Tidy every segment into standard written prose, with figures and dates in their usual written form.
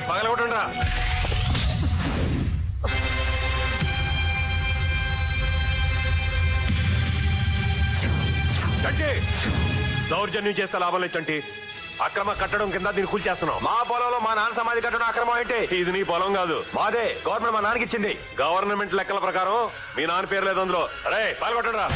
పగలగొట్టండి రా. చంటి దౌర్జన్యం చేస్తే లాభం లేదు చంటి. అక్రమ కట్టడం కింద దీన్ని కూల్చేస్తున్నాం. మా పొలంలో మా నాన్న సమాధి కట్టడం అక్రమం ఏంటి? ఇది నీ పొలం కాదు, మాదే. గవర్నమెంట్ మా నాన్నకి ఇచ్చింది. గవర్నమెంట్ లెక్కల ప్రకారం మీ నాన్న పేరు లేదు అందులో. అరే పాల్గొట్టండి రా.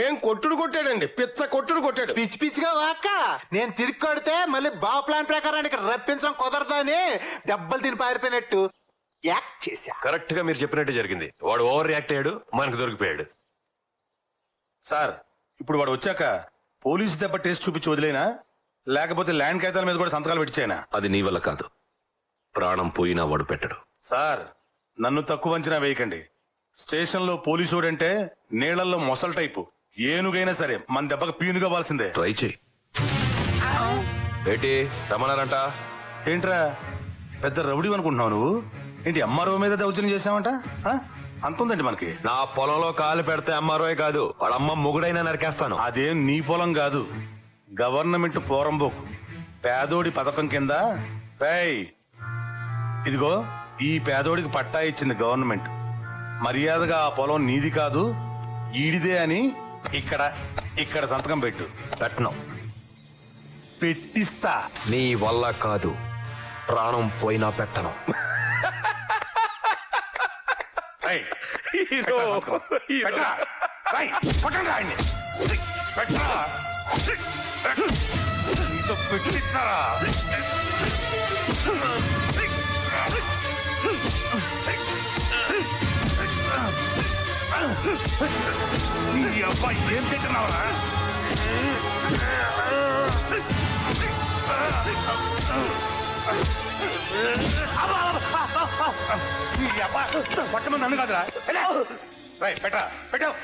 ఏం కొట్టుడు కొట్టాడండి, పిచ్చ కొట్టుడు కొట్టాడు. పిచ్చి పిచ్చిగా వాక్క నేను తిరిగి కొడితే మళ్ళీ బావ ప్లాన్ ప్రకారం ఇక్కడ రప్పించడం కుదరదని దెబ్బలు తిని పారిపోయినట్టు యాక్ట్ చేశా. కరెక్ట్ గా మీరు చెప్పినట్టు జరిగింది. వాడు ఓవర్ రియాక్ట్ అయ్యాడు, మనకు దొరికిపోయాడు. సార్ ఇప్పుడు వాడు వచ్చాక పోలీసు దెబ్బ టేస్ట్ చూపించి వదిలేనా, లేకపోతే ల్యాండ్ కాగితాల మీద కూడా సంతకాలు పెట్టించాయనా? అది నీ వల్ల కాదు, ప్రాణం పోయినా వాడు పెట్టడు. సార్ నన్ను తక్కువ అంచనా వేయకండి. స్టేషన్ లో పోలీసుడంటే నీళ్లలో మొసల్ టైపు. ఏనుగైనా సరే మన దెబ్బకు పీనుగా వాల్సిందే. ట్రై చేయి. ఏంటి రమణారంట? ఏంట్రా పెద్ద రౌడీ అనుకుంటున్నావు నువ్వు? ఏంటి ఎంఆర్ఓ మీద దౌర్జన్యం చేసావంట? అంత ఉందండి మనకి. నా పొలంలో కాలు పెడితే అమ్మారోయే కాదు, వాళ్ళ అమ్మ మొగుడైనా నరికేస్తాను. అదేం నీ పొలం కాదు, గవర్నమెంట్ పోరంబోకు. పేదోడి పథకం కింద రేయ్ ఇదిగో ఈ పేదోడికి పట్టా ఇచ్చింది గవర్నమెంట్. మర్యాదగా ఆ పొలం నీది కాదు ఈడిదే అని ఇక్కడ ఇక్కడ సంతకం పెట్టు. పెట్టను. పెట్టిస్తా. నీ వల్ల కాదు, ప్రాణం పోయినా పెట్టను. రేయ్, పెట్టరా సంతకం. పెట్టరా. రేయ్, కొట్టండి ఆయన్ని. పెట్టరా. నీతో పెట్టిస్తారా? నీ అబ్బాయి ఏం తింటున్నావురా? నీ అబ్బాయి పట్టమని నన్ను కాదురా. పెట్టరా పెట్టావు.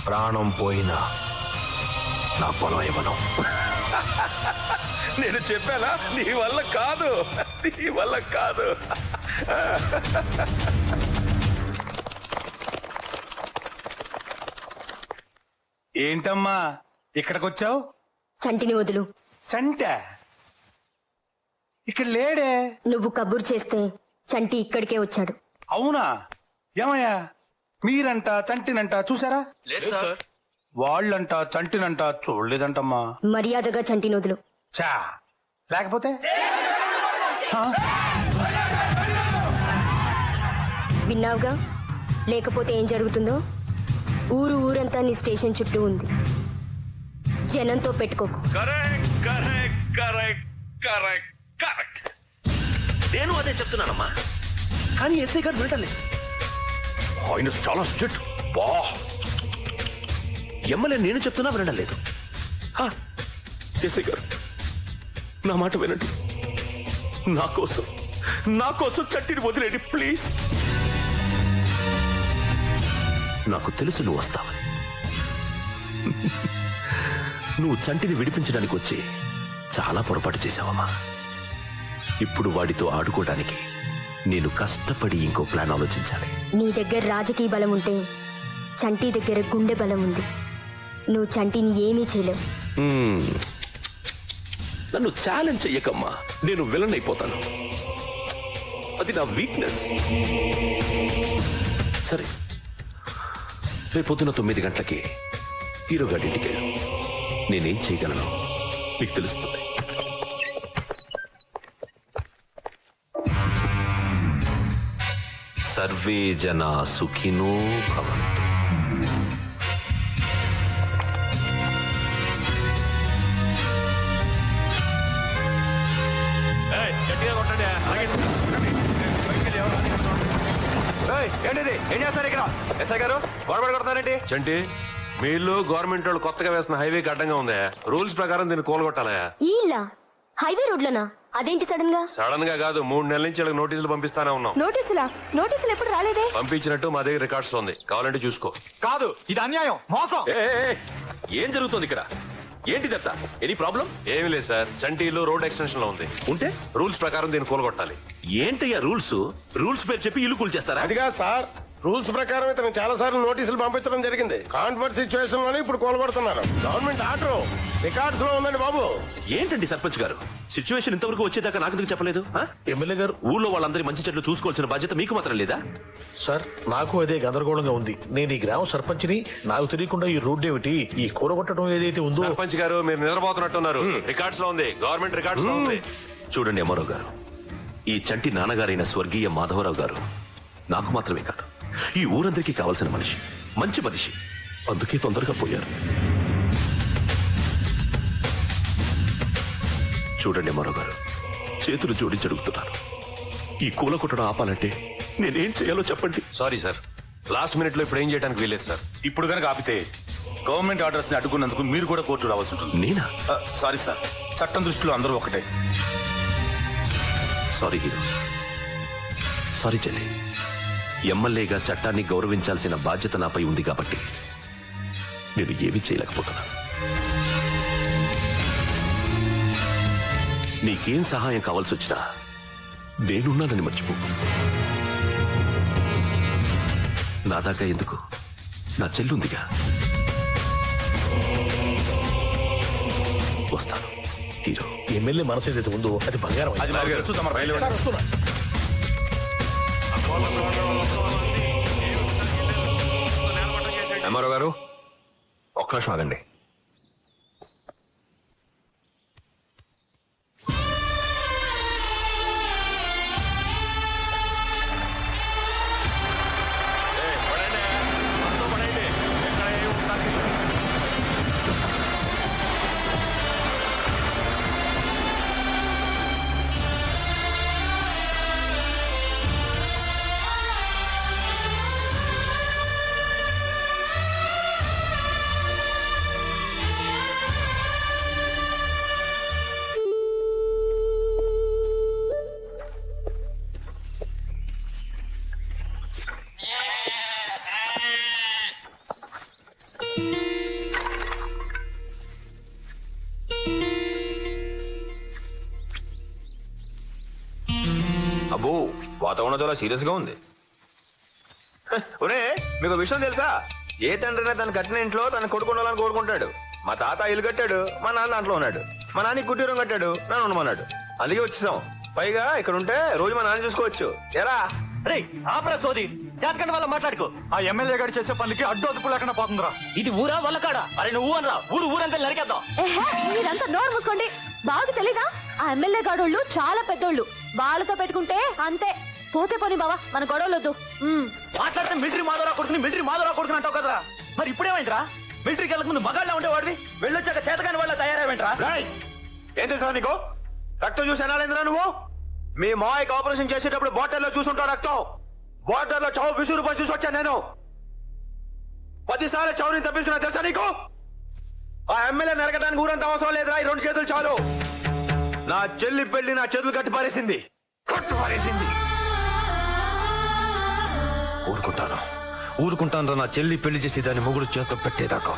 ప్రాణం పోయినా నా పొలం ఇవ్వను. నేను చెప్పానా నీ వల్ల కాదు, నీ వల్ల కాదు. ఏంటమ్మా ఇక్కడికొచ్చావు? చంటిని వదులు. చంట ఇక్కడ లేడే. నువ్వు కబుర్ చేస్తే చంటి ఇక్కడికే వచ్చాడు. అవునా? ఏమయ్యా, మీరంట చంటినంట చూసారా? వాళ్ళంట చంటినంట చూడలేదంటమ్మా. మర్యాదగా చంటి నొదులు. చా లేకపోతే విన్నావుగా, లేకపోతే ఏం జరుగుతుందో. ఊరంతా నీ స్టేషన్ చుట్టూ ఉంది. జనంతో పెట్టుకోకు. కరెక్ట్. నేను అదే చెప్తున్నానమ్మా, కానీ ఎస్ఐ గారు వినటలేదు. ఆయన చాలా స్ట్రిక్ట్. బా ఎమ్మెల్యే నేను చెప్తున్నా వినడం లేదు. ఎస్ఐ గారు నా మాట వినండి. నా కోసం చట్టిని వదిలేండి ప్లీజ్. నాకు తెలుసు నువ్వు వస్తావని. నువ్వు చంటిని విడిపించడానికి వచ్చి చాలా పొరపాటు చేశావమ్మా. ఇప్పుడు వాడితో ఆడుకోవడానికి నేను కష్టపడి ఇంకో ప్లాన్ ఆలోచించాలి. నీ దగ్గర రాజకీయ బలం ఉంటే చంటి దగ్గర గుండె బలం ఉంది. నువ్వు చంటిని ఏమీ చేయలేవు. నన్ను ఛాలెంజ్ చెయ్యకమ్మా, నేను విలన్ అయిపోతాను. అది నా వీక్నెస్. సరే, రేపొద్దున 9 గంటలకి హీరో గారి ఇంటికి వెళ్ళు. నేనేం చేయగలను మీకు తెలుస్తుంది. సర్వే జన సుఖినో భవంతు. ఏంటిది? ఏం చేస్తారు ఇక్కడ? ఎస్ఐ గారు గొడవ కొడతారేంటి? చంటి, మీ ఇల్లు గవర్నమెంట్ వాళ్ళు కొత్తగా వేసిన హైవేకి అడ్డంగా ఉంది. రూల్స్ ప్రకారం దీన్ని కోలగొట్టాలా? ఈలా హైవే రోడ్లనా? అదేంటి సడన్ గా? సడన్ గా కాదు, 3 నెలల నుంచి వాళ్ళకి నోటీసులు పంపిస్తానే ఉన్నాం. నోటీసులు ఎప్పుడు రాలేదే? పంపించినట్టు మా దగ్గర రికార్డ్స్ లో ఉంది, కావాలంటే చూసుకో. కాదు, ఇది అన్యాయం, మోసం. ఏం జరుగుతుంది ఇక్కడ? ఏంటిదత్తా? Any problem? ఏమీ లేదు సార్, చంటీలో రోడ్ ఎక్స్టెన్షన్ లో ఉంది. ఉంటే రూల్స్ ప్రకారం దీన్ని కూలగొట్టాలి. ఏంటయ్యా రూల్స్? రూల్స్ పేరు చెప్పి ఇల్లు కూల్ చేస్తారా? అదిగా సార్, రూల్స్ ప్రకారం ఇతను చాలా సార్లు నోటీసులు పంపించడం జరిగింది. కాన్ఫరెన్స్ సిచ్యువేషన్ లోనే ఇప్పుడు కోలుకొడుతున్నారు. గవర్నమెంట్ ఆర్డర్ రికార్డ్స్ లో ఉందండి బాబు. ఏంటండి సర్పంచ్ గారు, సిచ్యువేషన్ ఇంతవరకు వచ్చేదాకా నాకు ఎందుకు చెప్పలేదు? ఎమ్మెల్యే గారు, ఊళ్ళో వాళ్ళందరి మంచి చెట్లు చూసుకోవాల్సిన బాధ్యత మీకు మాత్రం లేదా? సార్, నాకు అదే గందరగోళంగా ఉంది. నేను ఈ గ్రామ సర్పంచ్ని, నాకు తెలియకుండా ఈ రోడ్డు ఏమిటి, ఈ కూరగొట్టడం ఏదైతే ఉందో. సర్పంచ్ గారు, మీరు నిద్రపోతున్నట్టున్నారు. రికార్డ్స్ లో ఉంది, గవర్నమెంట్ రికార్డ్స్ లో ఉంది. చూడండి అమ్మారావు గారు, ఈ చంటి నాన్నగారైన స్వర్గీయ మాధవరావు గారు నాకు మాత్రమే కాదు, ఈ ఊరందరికీ కావాల్సిన మనిషి, మంచి మనిషి. అందుకే తొందరగా పోయారు. చూడండి అమ్మారావు గారు, చేతులు జోడించి అడుగుతున్నారు. ఈ కూల కొట్టడం ఆపాలంటే నేనేం చేయాలో చెప్పండి. సారీ సార్, లాస్ట్ మినిట్ లో ఇప్పుడు ఏం చేయడానికి వీలేదు సార్. ఇప్పుడు కనుక ఆపితే గవర్నమెంట్ ఆర్డర్స్ ని అడ్డుకున్నందుకు మీరు కూడా కోర్టు రావాల్సి ఉంటుంది. నేనా? సారీ సార్, చట్టం దృష్టిలో అందరూ ఒకటే. సారీ హీరో, సారీ చెల్లి. ఎమ్మెల్యేగా చట్టాన్ని గౌరవించాల్సిన బాధ్యత నాపై ఉంది కాబట్టి నేను ఏమీ చేయలేకపోతున్నా. నీకేం సహాయం కావాల్సి వచ్చినా నేనున్నానని మర్చిపో. నా దాకా ఎందుకు, నా చెల్లుందిగా. వస్తాను హీరో. ఎమ్మెల్యే మనసు ఏదైతే ఉందో అది బంగారం. అది నాకు తెలుసు, తమరు బయలుదేరండి. వస్తున్నా. అమ్మారావు గారు ఒక్క నిమిషం ఆగండి. అబ్బో, వాతావరణం చాలా సీరియస్ గా ఉంది. ఒరే, మీకు విషయం తెలుసా? ఏ తండ్రి తన కట్టిన ఇంట్లో తన కొడుకు ఉండాలని కోరుకుంటాడు. మా తాత ఇల్లు కట్టాడు, మా నాన్న దాంట్లో ఉన్నాడు. మా నాన్న గుడ్డూరం కట్టాడు నన్ను ఉండమన్నాడు అందుకే వచ్చేసాం పైగా ఇక్కడ ఉంటే రోజు మా నాన్న చూసుకోవచ్చు ఎరా రే ఆపరా సోది చేతకండి వల్ల మాట్లాడుకో ఆ ఎమ్మెల్యే గారు చేసే పనికి అడ్డు అదుపు లేకుండా పోతుందిరా. ఇది ఊరా వల్ల కాడా? అరే నువ్వు అనరా ఊరంతా నరికేద్దాం. మీరంతా నోరు మూసుకోండి. బాగా తెలీదా? ఆ ఎమ్మెల్యే గాడోళ్ళు చాలా పెద్దోళ్ళు. వాళ్ళతో పెట్టుకుంటే అంతే. పోతే పోనీ బావా, మన గొడవలొద్దు. మాట్లాడితే మిలిటరీ మాధవరావు కొడుకుని అంటావు కదరా. మరి ఇప్పుడేమైందిరా? మిలిటరీకి వెళ్ళక ముందు మగాళ్ళ ఉండేవాడివి, వెళ్ళొచ్చాక చేతకాని వాళ్ళ తయారయ్యేంట్రా? ఏం తెలుసా నీకు? రక్తం చూసి అనాలేంద్రా నువ్వు? మీ మాయకి ఆపరేషన్ చేసేటప్పుడు బాటిల్లో చూసుంటావు రక్తం. బాటిల్లో చావు విసురు పని చూసి వచ్చాను నేను. 10 సార్లు చౌరిని తప్పించుకున్నా తెలుసా నీకు? ఆ ఎమ్మెల్యే నరకడానికి ఊరంతా అవసరం లేదురా, ఈ 2 చేతులు చాలు. నా చెల్లి పెళ్లి నా చేతులు కట్టి పారేసింది. ఊరుకుంటాను నా చెల్లి పెళ్లి చేసి దాన్ని మొగుడు చేత పెట్టేదాకా.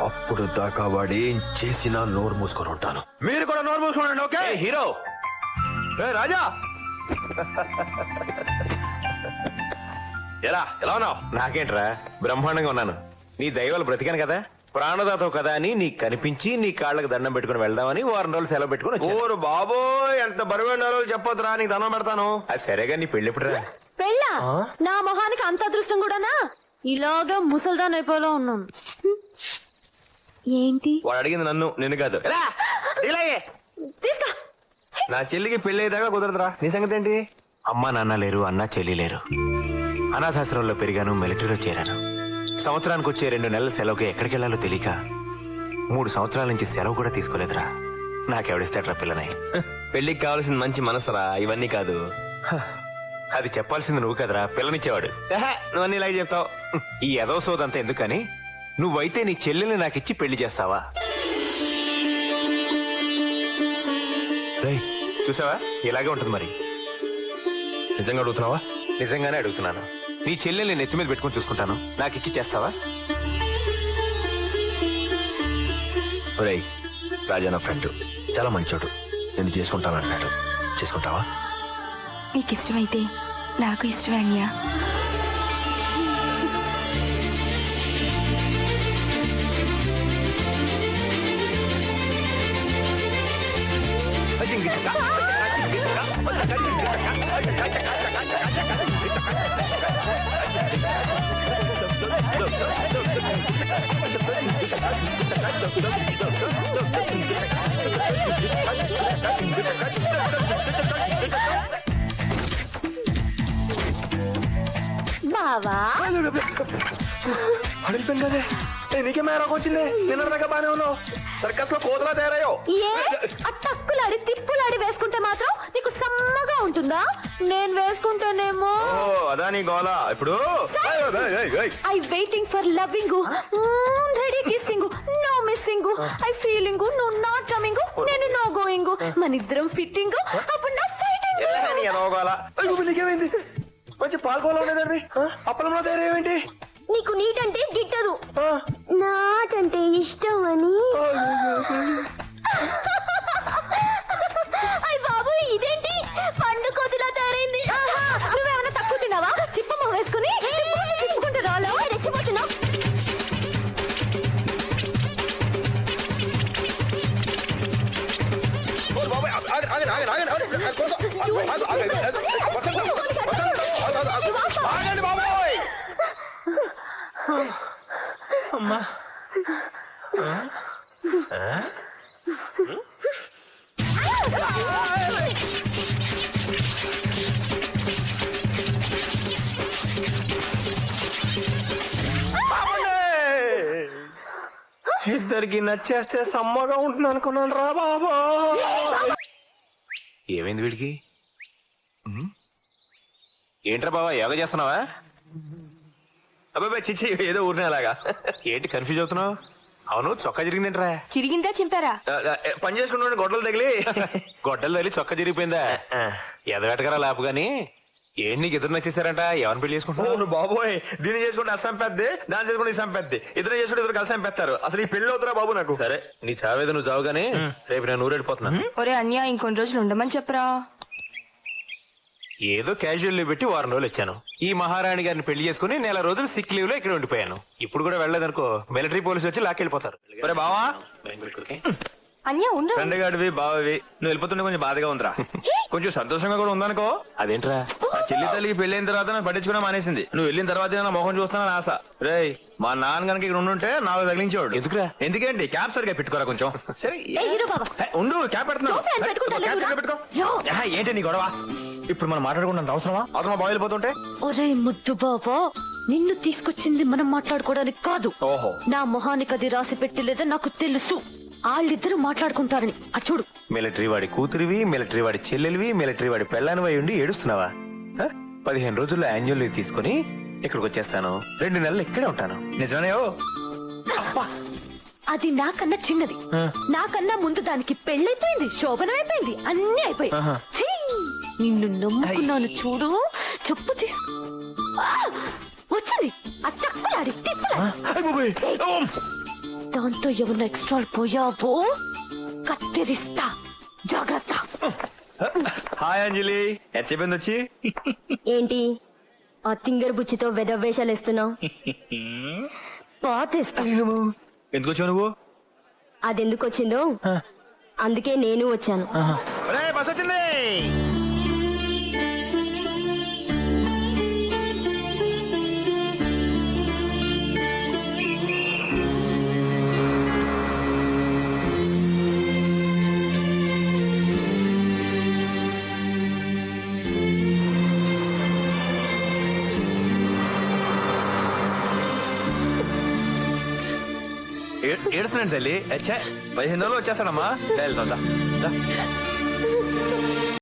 అప్పుడు దాకా వాడు ఏం చేసినా నోరు మూసుకొని ఉంటాను. మీరు కూడా నోరు మూసుకోండి. ఓకే హీరో రాజా ఎలా ఉన్నావు? నాకేంట్రా బ్రహ్మాండంగా ఉన్నాను. నీ దైవాలు బ్రతికాను కదా, ప్రాణదాతవు కదా అని నీకు కనిపించి నీ కాళ్ళకు దండం పెట్టుకుని వెళ్దామని 2 రోజులు సెలవు పెట్టుకుని వచ్చాను. ఓరు బాబోయ్, ఎంత బరువైన రోజులు చెప్పొద్దురా, నీకు దండం పెడతాను. అది సరేగా, నీ పెళ్లి ఎప్పుడురా? పెళ్ళా? నా మొహానికి అంత అదృష్టం కూడానా? ఇలాగా ముసల్దాన్ అయిపోలో ఉన్నాను. ఏంటి వాడు అడిగింది నన్ను, నిన్ను కాదు. తీసుకో. నా చెల్లికి పెళ్లి అయ్యేదాకా కుదరదురా. నీ సంగతి ఏంటి? అమ్మా నాన్న లేరు, అన్న చెల్లి లేరు. అనాథాశ్రమంలో పెరిగాను, మిలిటరీలో చేరాను. సంవత్సరానికి వచ్చే 2 నెలల సెలవుకి ఎక్కడికి వెళ్లాలో తెలియక 3 సంవత్సరాల నుంచి సెలవు కూడా తీసుకోలేదురా. నాకెవడిస్తాడ్రా పిల్లని? పెళ్లికి కావాల్సింది మంచి మనసురా, ఇవన్నీ కాదు. అది చెప్పాల్సింది నువ్వు కదరా, పిల్లనిచ్చేవాడు. నువ్వు అన్ని ఇలాగే చెప్తావు. ఈ ఎదవ సోదంతా ఎందుకని నువ్వైతే నీ చెల్లెల్ని నాకిచ్చి పెళ్లి చేస్తావా? రేయ్, చూసావా ఇలాగే ఉంటుంది మరి. నిజంగా అడుగుతున్నావా? నిజంగానే అడుగుతున్నాను. నీ చెల్లెల్ని నెత్తి మీద పెట్టుకుని చూసుకుంటాను, నాకిచ్చి చేస్తావా? ఒరేయ్, రాజా నా ఫ్రెండ్, చాలా మంచోడు. నేను చేసుకుంటానన్నాడు. చేసుకుంటావా? మీకు ఇష్టమైతే నాకు ఇష్టమే అన్యా. బావా అడిగిపోయింది. నీకే మేరకు వచ్చింది. నిన్నదాకా బానే ఉన్నావు, సర్కస్ లో కోతలా తయారయ్యో. ఏ అట్టక్కులాడి తిప్పులాడి వేసుకుంటే మాత్రం నీకు సమ్మగా ఉంటుందా? నేను వేసుకుంటానేమో. అదా నీ గోలా ఇప్పుడు. I waiting for loving, ready kissing, no missing, I feeling, నువ్వు నాట్ కమింగ్, నేను నో గోయింగ్, మన ఇద్దరం ఫిట్టింగ్, అప్పుడు నా ఫైటింగ్. నీ ఎదవగోలా. నీకేమైంది? మంచి పాల్గోలా ఉండేదండి, అప్పలంలో తయారేమేంటి? నీకు నీట్ అంటే గిట్టదు, నాట్ అంటే ఇష్టం అని. అయ్య బాబు, ఇదేంటి పండు కోతిలా తయారైంది? నువ్వేమైనా తక్కువ తిన్నావా? చిప్పమ్మ వేసుకుని తిప్పుకుంటే రాలో రెచ్చిపోతున్నావు. అమ్మా ఇద్దరికి నచ్చేస్తే సమ్మగా ఉంటుంది అనుకున్నాను రా బాబా. ఏమైంది వీడికి? ఏంట్రా బాబా, యోగా చేస్తున్నావా? అబ్బాయి చిచ్చి, ఏదో ఊరినేలాగా. ఏంటి కన్ఫ్యూజ్ అవుతున్నావు? అవును, చొక్కా జరిగిందేంట్రా? చిరిగిందా చింపారా? పని చేసుకుంటూ గొడ్డలు తగిలి గొడ్డలు తగిలి చొక్కా జరిగిపోయిందా? ఎదగటకరా లాపు గాని. ఏంటి నీకు ఇద్దరు నచ్చేసారంట? ఎవరిని పెళ్లి చేసుకుంటున్నావు? బాబోయ్, దీన్ని చేసుకుంటే అసం పెద్ది, దాన్ని చేసుకుంటే ఇసం పెద్ది. ఇద్దరు చేసుకుంటే ఇద్దరు కలిసి పెడతారు. అసలు ఈ పెళ్లి అవుతురా బాబు నాకు. సరే, నీ చావేదో నువ్వు చావు గానీ రేపు నేను ఊరెళ్ళిపోతున్నా. ఒరే అన్యా, ఇంకొన్ని రోజులు ఉండమని చెప్పరా. ఏదో క్యాజువల్ లీవ్ పెట్టి 2 రోజులు వచ్చాను. ఈ మహారాణి గారిని పెళ్లి చేసుకుని 1 నెల రోజులు సిక్ లీవ్ లో ఇక్కడ ఉండిపోయాను. ఇప్పుడు కూడా వెళ్ళలేదనుకో, మిలిటరీ పోలీసు వచ్చి లాక్కెళ్ళిపోతారు. బావా, అన్య ఉండు. ఫ్రెండ్ గాడివి బావవి నువ్వు వెళ్ళిపోతుంటే కొంచెం బాధగా ఉందిరా. కొంచెం సంతోషంగా కూడా ఉందనుకో. అదేంట్రా? ఆ చెల్లి తల్లికి పెళ్ళైన తర్వాత నన్ను పట్టించుకున్నా మానేసింది. నువ్వు వెళ్ళిన తర్వాత నా మొహం చూస్తున్నాను ఆశ. రేయ్ మా నాన్న కనుక ఇక్కడ ఉండుంటే నాకు తగిలించేవాడు. ఎందుకురా? ఎందుకేంటి క్యాప్ సరిగా పెట్టుకోరా కొంచెం. సరే ఏ హీరో బాబా, ఉండు క్యాప్ పెడుతున్నావు. నువ్వు ఫ్యాన్ పెట్టుకుంటా క్యాప్ లేవురా? పెట్టుకో. యో. ఏంటి నీ గొడవ? ఇప్పుడు మనం మాట్లాడుకుంటాం అవసరమా? అవసరమా బాగా వెళ్ళిపోతుంటే? ఒరే ముద్దు బాబా, నిన్ను తీసుకొచ్చింది మనం మాట్లాడుకోవడానికి కాదు. ఓహో. నా మొహానికి అది రాసి పెట్టి లేదా నాకు తెలుసు. వాళ్ళిద్దరూ మాట్లాడుకుంటారని. చూడు, మిలిటరీ వాడి కూతురివి, మిలిటరీ వాడి చెల్లెలివి, మిలిటరీ వాడి పెళ్ళానివై ఉండి ఏడుస్తున్నావా? 15 రోజుల్లో యాన్యువల్ లీవ్ తీసుకుని ఇక్కడికి వచ్చేస్తాను. 2 నెలలు ఇక్కడే ఉంటాను. నిజమనే? అది నాకన్నా చిన్నది. నాకన్నా ముందు దానికి పెళ్ళైపోయింది, శోభనం అయిపోయింది, అన్ని అయిపోయి. ఛీ! నిన్ను నమ్ముకున్నాను చూడు. చెప్పు తీసుకో. వచ్చింది ఆ తక్కులాడి తిప్పలాడి. దాంతో ఏమన్నా ఎక్స్ట్రా పోయావో కత్తిరిస్తా, జాగ్రత్త. హాయ్ అంజలి, ఎంత చెప్పింది వచ్చి? ఏంటి ఆ తింగర్ బుచ్చితో వెదవేషాలు ఇస్తున్నావు? పాతేస్తా. ఎందుకు వచ్చావు నువ్వు? అదెందుకు వచ్చిందో అందుకే నేను వచ్చాను. బస్ వచ్చింది. ఏడుస్తున్నాడు తల్లి. 15 రోజులు వచ్చేస్తానమ్మా. వెళ్తా.